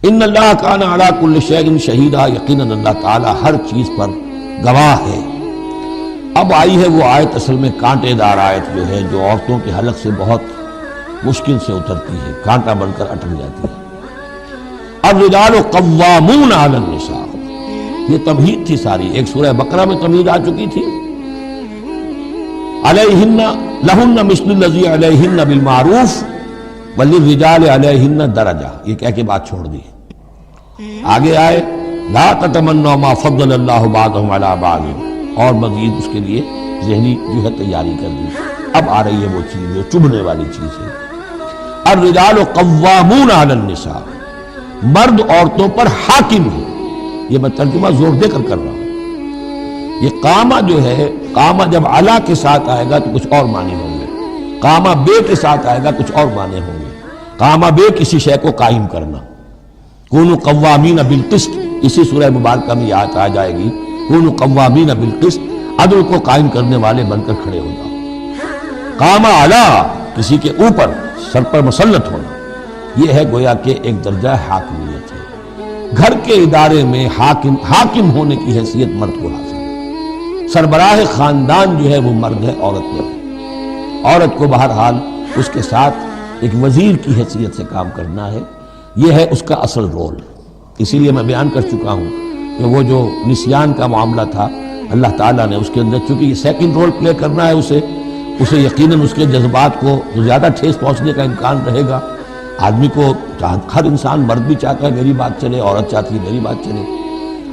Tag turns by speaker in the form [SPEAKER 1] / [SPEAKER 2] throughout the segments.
[SPEAKER 1] ان اللہ کان علی کل شیء شہیدا، یقیناً اللہ تعالیٰ ہر چیز پر گواہ ہے۔ اب آئی ہے وہ آیت، اصل میں کانٹے دار آیت جو ہے، جو عورتوں کے حلق سے بہت مشکل سے اترتی ہے، کانٹا بن کر اٹک جاتی ہے۔ الرجال قوامون علی النساء، یہ تمہید تھی ساری، ایک سورہ بقرہ میں تمہید آ چکی تھی، علیہن لہن مثل الذی علیہن بالمعروف وللرجال علیہن درجہ، یہ کہہ کے بات چھوڑ دی۔ آگے آئے لا تتمنوا ما فضل اللہ بعضهم علی بعض، اور مزید اس کے لیے ذہنی جو ہے تیاری کر دی۔ اب آ رہی ہے وہ چیز جو چبھنے والی چیز ہے، الرجال قوامون علی النساء، مرد عورتوں پر حاکم ہے۔ یہ میں ترجمہ زور دے کر رہا ہوں۔ یہ قامہ جو ہے، قامہ جب علا کے ساتھ آئے گا تو کچھ اور معنی ہوں گے، قامہ بے کے ساتھ آئے گا کچھ اور معنی ہوں گے۔ قامہ بے کسی شے کو قائم کرنا، کونوا قوامین بالقسط، اسی سورہ مبارکہ میں آیت آ جائے گی، کونوا قوامین بالقسط، عدل کو قائم کرنے والے بن کر کھڑے ہو جاؤ۔ قامہ علا، کسی کے اوپر، سر پر مسلط ہونا، یہ ہے گویا کہ ایک درجہ حاکمیت ہے۔ گھر کے ادارے میں حاکم ہونے کی حیثیت مرد کو حاصل ہے۔ سربراہ خاندان جو ہے وہ مرد ہے، عورت نہیں۔ عورت کو بہرحال اس کے ساتھ ایک وزیر کی حیثیت سے کام کرنا ہے، یہ ہے اس کا اصل رول۔ اسی لیے میں بیان کر چکا ہوں کہ وہ جو نسیان کا معاملہ تھا، اللہ تعالیٰ نے اس کے اندر چونکہ یہ سیکنڈ رول پلے کرنا ہے، اسے یقیناً اس کے جذبات کو زیادہ ٹھیس پہنچنے کا امکان رہے گا۔ آدمی کو ہر انسان، مرد بھی چاہتا ہے میری بات چلے، عورت چاہتی ہے میری بات چلے۔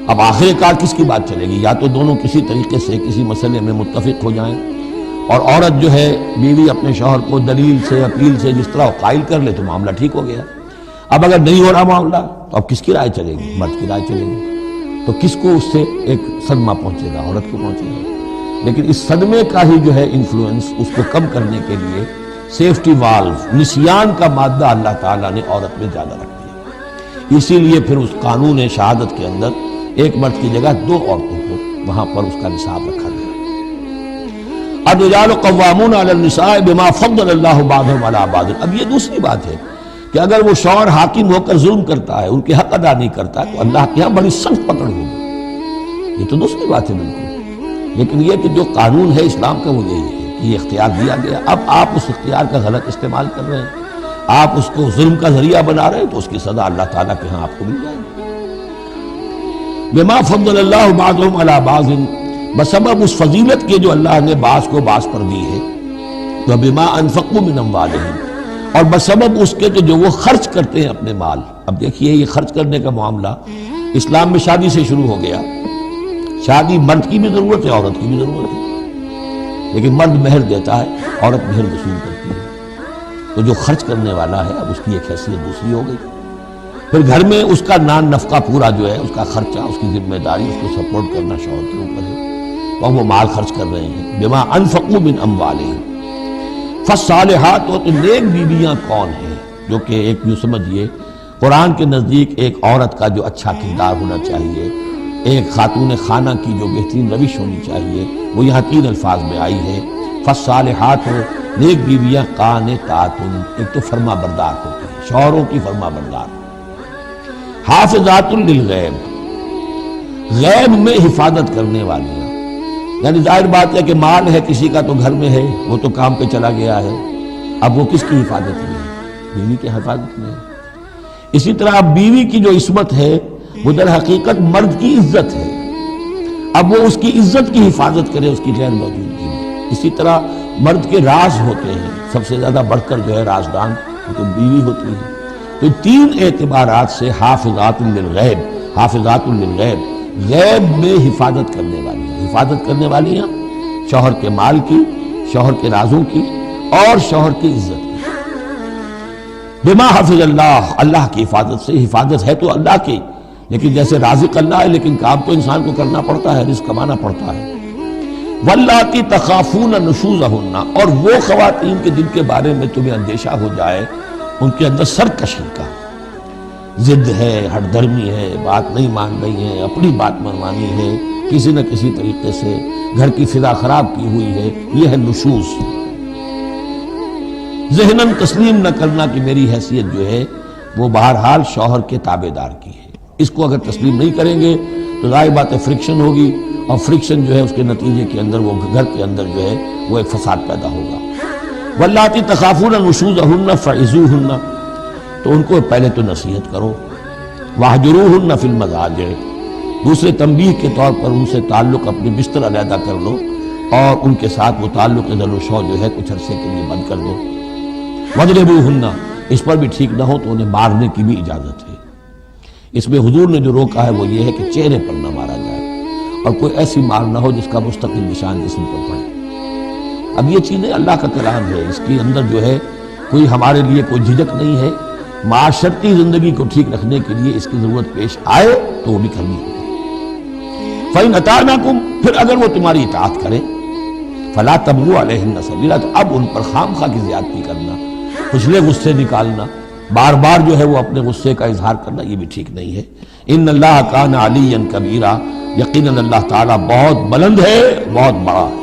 [SPEAKER 1] اب آخر کار کس کی بات چلے گی؟ یا تو دونوں کسی طریقے سے کسی مسئلے میں متفق ہو جائیں، اور عورت جو ہے بیوی اپنے شوہر کو دلیل سے، اپیل سے جس طرح قائل کر لے تو معاملہ ٹھیک ہو گیا۔ اب اگر نہیں ہو رہا معاملہ تو اب کس کی رائے چلے گی؟ مرد کی رائے چلے گی۔ تو کس کو اس سے ایک صدمہ پہنچے گا؟ عورت کو پہنچے گا۔ لیکن اس صدمے کا ہی جو ہے انفلوئنس، اس کو کم کرنے کے لیے سیفٹی والو، نسیان کا مادہ اللہ تعالیٰ نے عورت میں زیادہ رکھ دیا۔ اسی لیے پھر اس قانون شہادت کے اندر ایک مرد کی جگہ دو عورتوں کو وہاں پر اس کا نصاب رکھا گیا۔ الرجال قوامون علی النساء بما فضل اللہ بعضهم علی بعض۔ اب یہ دوسری بات ہے کہ اگر وہ شوہر حاکم ہو کر ظلم کرتا ہے، ان کے حق ادا نہیں کرتا، تو اللہ کے ہاں بڑی سخت پکڑ ہوگی۔ یہ تو دوسری بات ہے بالکل۔ لیکن یہ کہ جو قانون ہے اسلام کا وہ یہی ہے کہ یہ اختیار دیا گیا، اب آپ اس اختیار کا غلط استعمال کر رہے ہیں، آپ اس کو ظلم کا ذریعہ بنا رہے ہیں، تو اس کی سزا اللہ تعالیٰ کے ہاں آپ کو مل جائے گی۔ بما فضل اللہ بعضهم علی بعض، بسبب اس فضیلت کے جو اللہ نے بعض کو بعض پر دی ہے، تو بما انفقوا من اموالہم، اور بسبب اس کے کہ جو وہ خرچ کرتے ہیں اپنے مال۔ اب دیکھیے یہ خرچ کرنے کا معاملہ اسلام میں شادی سے شروع ہو گیا۔ شادی مرد کی بھی ضرورت ہے، عورت کی بھی ضرورت ہے، لیکن مرد مہر دیتا ہے، عورت مہر وصول کرتی ہے۔ تو جو خرچ کرنے والا ہے اب اس کی ایک حیثیت دوسری ہو گئی۔ پھر گھر میں اس کا نان نفقہ پورا جو ہے، اس کا خرچہ، اس کی ذمہ داری، اس کو سپورٹ کرنا شوہر کے اوپر ہے، تو وہ مال خرچ کر رہے ہیں۔ بما انفقوا من اموالہم، فالصالحات، تو نیک بیویاں کون ہیں؟ جو کہ ایک یوں سمجھیے قرآن کے نزدیک ایک عورت کا جو اچھا کردار ہونا چاہیے، ایک خاتون خانہ کی جو بہترین روش ہونی چاہیے، وہ یہاں تین الفاظ میں آئی ہے۔ فالصالحات، نیک بیویاں، قانتات، ایک تو فرما بردار ہوتی ہیں، شوہروں کی فرما بردار، حافظات للغیب، غیب میں حفاظت کرنے والیاں۔ یعنی ظاہر بات ہے کہ مال ہے کسی کا تو گھر میں ہے، وہ تو کام پہ چلا گیا ہے، اب وہ کس کی حفاظت میں ہے؟ بیوی کی حفاظت میں ہے۔ اسی طرح اب بیوی کی جو عصمت ہے وہ در حقیقت مرد کی عزت ہے، اب وہ اس کی عزت کی حفاظت کرے اس کی غیر موجودگی میں۔ اسی طرح مرد کے راز ہوتے ہیں، سب سے زیادہ بڑھ کر جو ہے رازدان وہ تو بیوی ہوتی ہے۔ تو تین اعتبارات سے حافظات للغیب، حافظات للغیب، غیب میں حفاظت کرنے والی ہیں۔ حفاظت کرنے والی ہیں شوہر کے مال کی، شوہر کے رازوں کی، اور شوہر کی عزت کی۔ بما حفظ اللہ، اللہ کی حفاظت سے، حفاظت ہے تو اللہ کی، لیکن جیسے رازق اللہ ہے لیکن کام تو انسان کو کرنا پڑتا ہے، رزق کمانا پڑتا ہے۔ واللاتی تخافون نشوزہن، اور وہ خواتین کے جن کے بارے میں تمہیں اندیشہ ہو جائے ان کے اندر سرکشی کا، ضد ہے، ہٹ دھرمی ہے، بات نہیں مان رہی ہے، اپنی بات منوانی ہے، کسی نہ کسی طریقے سے گھر کی فضا خراب کی ہوئی ہے، یہ ہے نشوز۔ ذہناً تسلیم نہ کرنا کہ میری حیثیت جو ہے وہ بہرحال شوہر کے تابع دار کی ہے. اس کو اگر تسلیم نہیں کریں گے تو ظاہر بات ہے فرکشن ہوگی، اور فرکشن جو ہے اس کے نتیجے کے اندر وہ گھر کے اندر جو ہے وہ ایک فساد پیدا ہوگا. واللاتی تخافون نشوزہن فعظوہن، تو ان کو پہلے تو نصیحت کرو. واہجروہن فی المضاجع، دوسرے تنبیہ کے طور پر ان سے تعلق اپنے بستر علیحدہ کر لو، اور ان کے ساتھ وہ تعلق ذل و شو جو ہے کچھ عرصے کے لیے بند کر دو. وَاضْرِبُوهُنَّ، اس پر بھی ٹھیک نہ ہو تو انہیں مارنے کی بھی اجازت ہے. اس میں حضور نے جو روکا ہے وہ یہ ہے کہ چہرے پر نہ مارا جائے، اور کوئی ایسی مار نہ ہو جس کا مستقل نشان جسم پر پڑے. اب یہ چیزیں اللہ کا کلام ہے، اس کے اندر جو ہے کوئی ہمارے لیے کوئی جھجک نہیں ہے. معاشرتی زندگی کو ٹھیک رکھنے کے لیے اس کی ضرورت پیش آئے تو وہ بھی کرنی ہوگی. فَإِنْ أَطَعْنَكُمْ، پھر اگر وہ تمہاری اطاعت کریں، فَلَا تَبْغُوا عَلَيْهِنَّ سَبِيلًا، تو اب ان پر خام خواہ کی زیادتی کرنا، پچھلے غصے نکالنا، بار بار جو ہے وہ اپنے غصے کا اظہار کرنا، یہ بھی ٹھیک نہیں ہے. إِنَّ اللَّهَ كَانَ عَلِيًّا كَبِيرًا، یقیناً اللہ تعالیٰ بہت بلند ہے، بہت بڑا ہے.